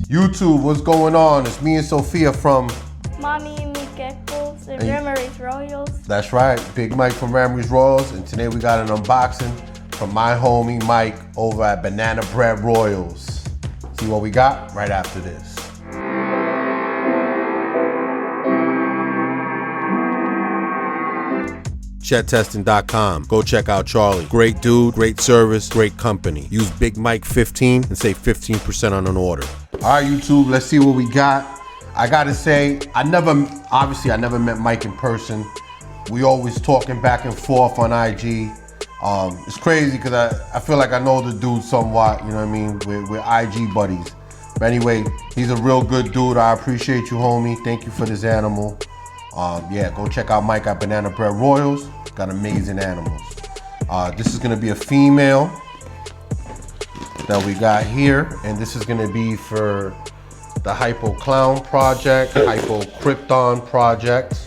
YouTube, what's going on? It's me and Sofia from Mommy and Me Geckos and Ramery's Royals. That's right, Big Mike from Ramery's Royals, and today we got an unboxing from my homie Mike over at Banana Bread Royals. See what we got right after this. ShedTesting.com. Go check out Charlie. Great dude, great service, great company. Use Big Mike 15 and save 15% on an order. All right, YouTube, let's see what we got. I gotta say, I never met Mike in person. We always talking back and forth on IG. It's crazy because I feel like I know the dude somewhat, you know what I mean? We're IG buddies. But anyway, he's a real good dude. I appreciate you, homie. Thank you for this animal. Yeah, go check out Mike at Banana Bread Royals. Got amazing animals. This is gonna be a female that we got here, and this is gonna be for the Hypo Clown project, Hypo Krypton project.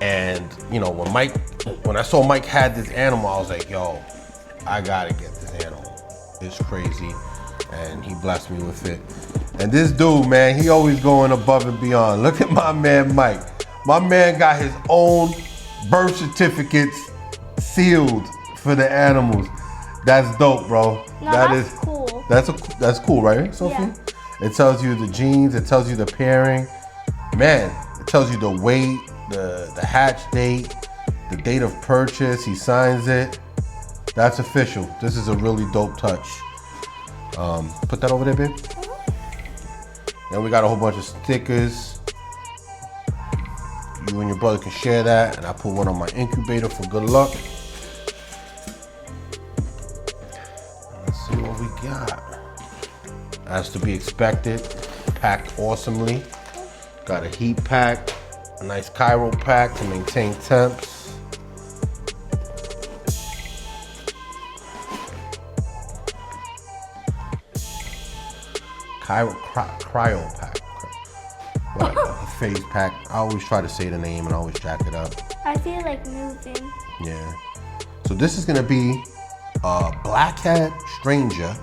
And you know, when I saw Mike had this animal, I was like, yo, I gotta get this animal. It's crazy, and he blessed me with it. And this dude, man, he always going above and beyond. Look at my man, Mike. My man got his own birth certificates sealed for the animals. That's dope, bro. No, that's cool. That's cool, right, Sophie? Yeah. It tells you the genes, it tells you the pairing. Man, it tells you the weight, the hatch date, the date of purchase. He signs it. That's official. This is a really dope touch. Put that over there, babe. Then we got a whole bunch of stickers. You and your brother can share that, and I put one on my incubator for good luck. Let's see what we got. As to be expected, packed awesomely. Got a heat pack, a nice Cairo pack to maintain temps. Cryo pack. Whatever. Phase pack. I always try to say the name and I always jack it up. I feel like moving. Yeah. So this is gonna be a blackhead stranger,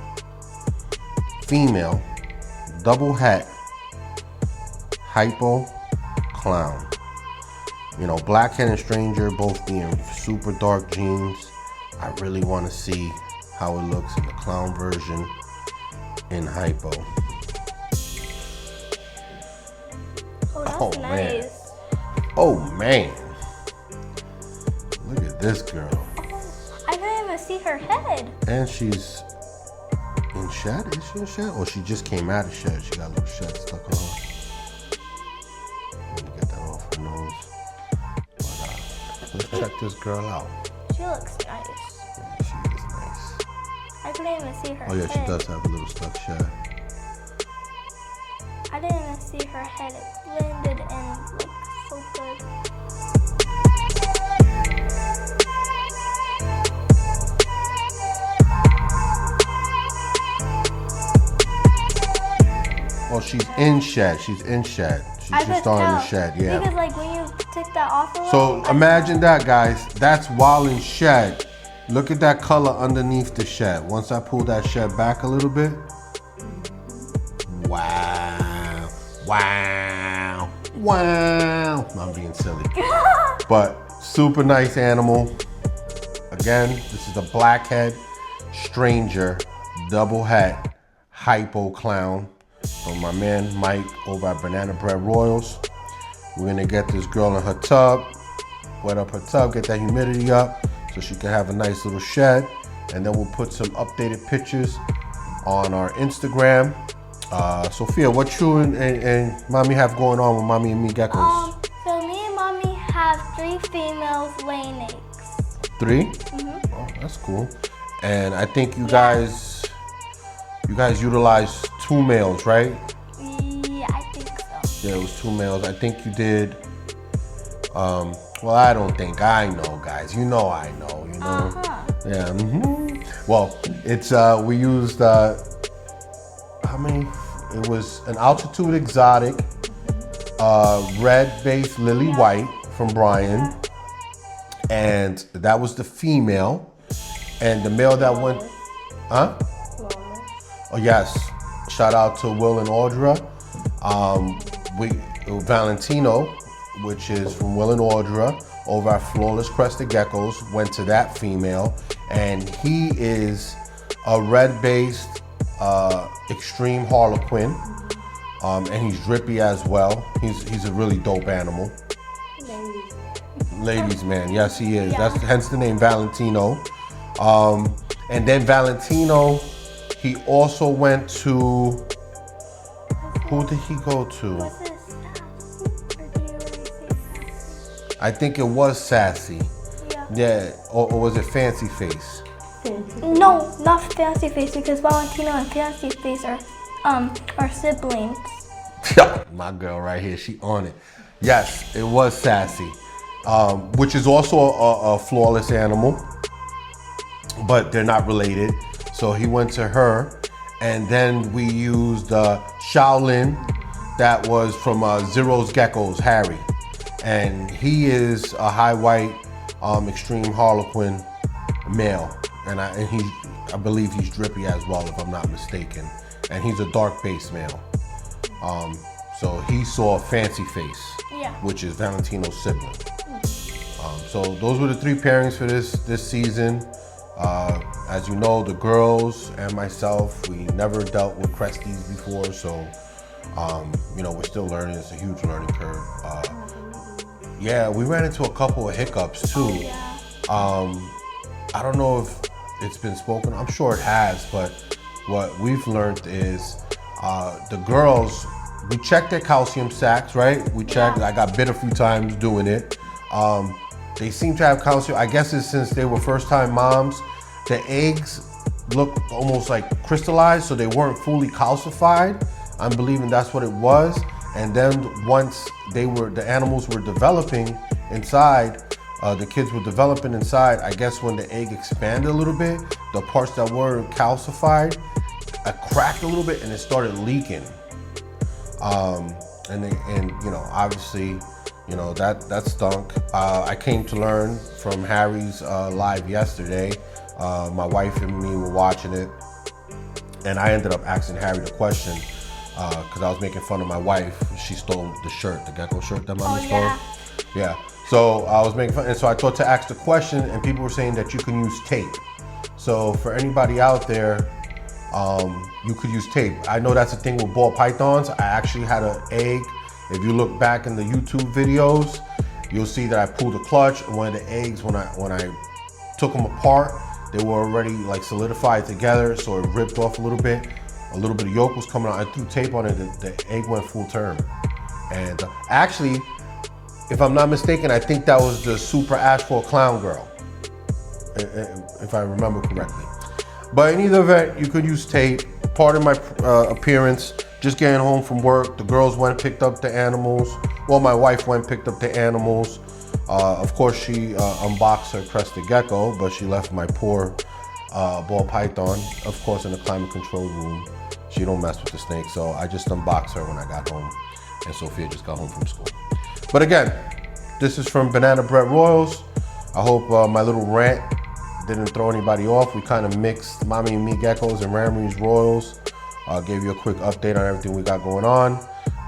female, double het, hypo clown. You know, blackhead and stranger both being super dark genes. I really want to see how it looks in the clown version in hypo. Oh, that's nice. Man. Oh man. Look at this girl. I didn't even see her head. And she's in shed? Is she in shed? Or she just came out of shed. She got a little shed stuck on her. Let me get that off her nose. But let's check this girl out. She looks nice. Yeah, she is nice. I couldn't even see her head. Oh yeah, she does have a little stuck shed. I didn't even see her head. It blended in and looked so good. Oh, she's in shed. She's in shed. She's just starting to shed, yeah. Because like when you take that off a So little, imagine that, guys. That's while in shed. Look at that color underneath the shed. Once I pull that shed back a little bit. Wow. Wow. Wow. I'm being silly. But super nice animal. Again, this is a blackhead stranger double het hypo clown from my man Mike over at Banana Bread Royals. We're gonna get this girl in her tub, wet up her tub, get that humidity up so she can have a nice little shed. And then we'll put some updated pictures on our Instagram. Sophia, what you and mommy have going on with Mommy and Me Geckos? So me and Mommy have 3 females laying eggs. 3? Mm-hmm. Oh, that's cool. And I think you guys utilized 2 males, right? Yeah, I think so. Yeah, it was 2 males. I think you did. Well, I don't think I know, guys. You know I know. You know. Yeah. Mm-hmm. Well, it's we used how many? It was an altitude exotic, red-based lily white from Brian, and that was the female, and the male that went, huh? Oh yes, shout out to Will and Audra. Valentino, which is from Will and Audra, over at Flawless Crested Geckos, went to that female, and he is a red-based extreme Harlequin, and he's drippy as well. He's a really dope animal. Ladies man, yes he is. Yeah. That's hence the name Valentino. And then Valentino, he also went to, who did he go to? Was it Sassy? Or do you really say Sassy? I think it was Sassy. Yeah. Or was it Fancy Face? No, not Fancy Face, because Valentino and Fancy Face are siblings. My girl right here, she on it. Yes, it was Sassy, which is also a flawless animal, but they're not related. So he went to her, and then we used Shaolin, that was from Zero's Geckos, Harry, and he is a high white extreme Harlequin male, and I believe he's drippy as well, if I'm not mistaken, and he's a dark base male. So he saw Fancy Face, Yeah. which is Valentino's sibling. So those were the 3 pairings for this season. As you know, the girls and myself, we never dealt with Cresties before, so you know, we're still learning. It's a huge learning curve. Yeah, we ran into a couple of hiccups too. Yeah. I don't know if it's been spoken, I'm sure it has, but what we've learned is the girls, we checked their calcium sacs, right? We checked, I got bit a few times doing it. They seem to have calcium. I guess it's since they were first time moms, the eggs looked almost like crystallized, so they weren't fully calcified. I'm believing that's what it was. And then once the animals were developing inside, the kids were developing inside, I guess when the egg expanded a little bit, the parts that were calcified, cracked a little bit and it started leaking. And you know, obviously, you know, that stunk. I came to learn from Harry's live yesterday. My wife and me were watching it, and I ended up asking Harry the question because I was making fun of my wife. She stole the shirt, the gecko shirt that Mommy stole. Yeah. Yeah. So I was making fun, and so I thought to ask the question, and people were saying that you can use tape. So for anybody out there, you could use tape. I know that's the thing with ball pythons. I actually had an egg. If you look back in the YouTube videos, you'll see that I pulled a clutch, and one of the eggs, when I took them apart, they were already like solidified together, so it ripped off a little bit. A little bit of yolk was coming out. I threw tape on it, the egg went full term. And actually, if I'm not mistaken, I think that was the Super Ashford Clown Girl, if I remember correctly. But in either event, you could use tape. Part of my appearance, just getting home from work, the girls went and picked up the animals. Well, my wife went and picked up the animals. Of course, she unboxed her Crested Gecko, but she left my poor ball python, of course, in the climate control room. She don't mess with the snake, so I just unboxed her when I got home, and Sophia just got home from school. But again, this is from Banana Bread Royals. I hope my little rant didn't throw anybody off. We kind of mixed Mommy and Me Geckos and Ramery's Royals. Gave you a quick update on everything we got going on.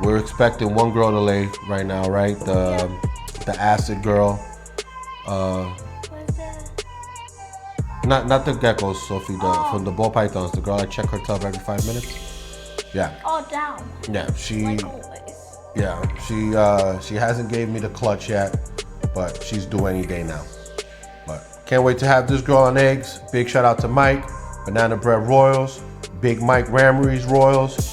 We're expecting one girl to lay right now, right? The acid girl. What's that? Not the geckos, Sophie, from the ball pythons. The girl I check her tub every 5 minutes. Yeah. All down. Yeah, she. Like always. Yeah, she hasn't gave me the clutch yet, but she's due any day now. But can't wait to have this girl on eggs. Big shout out to Mike, Banana Bread Royals, Big Mike Ramery's Royals.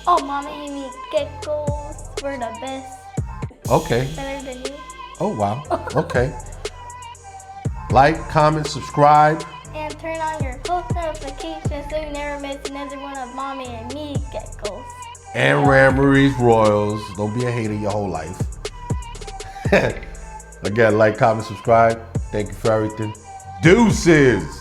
Oh, Mommy and Me Geckos were the best. Okay. Better than you. Oh wow. Okay. Like, comment, subscribe. And turn on your post notifications so you never miss another one of Mommy and Me Geckos. And Ramery's Royals. Don't be a hater your whole life. Again, like, comment, subscribe. Thank you for everything. Deuces.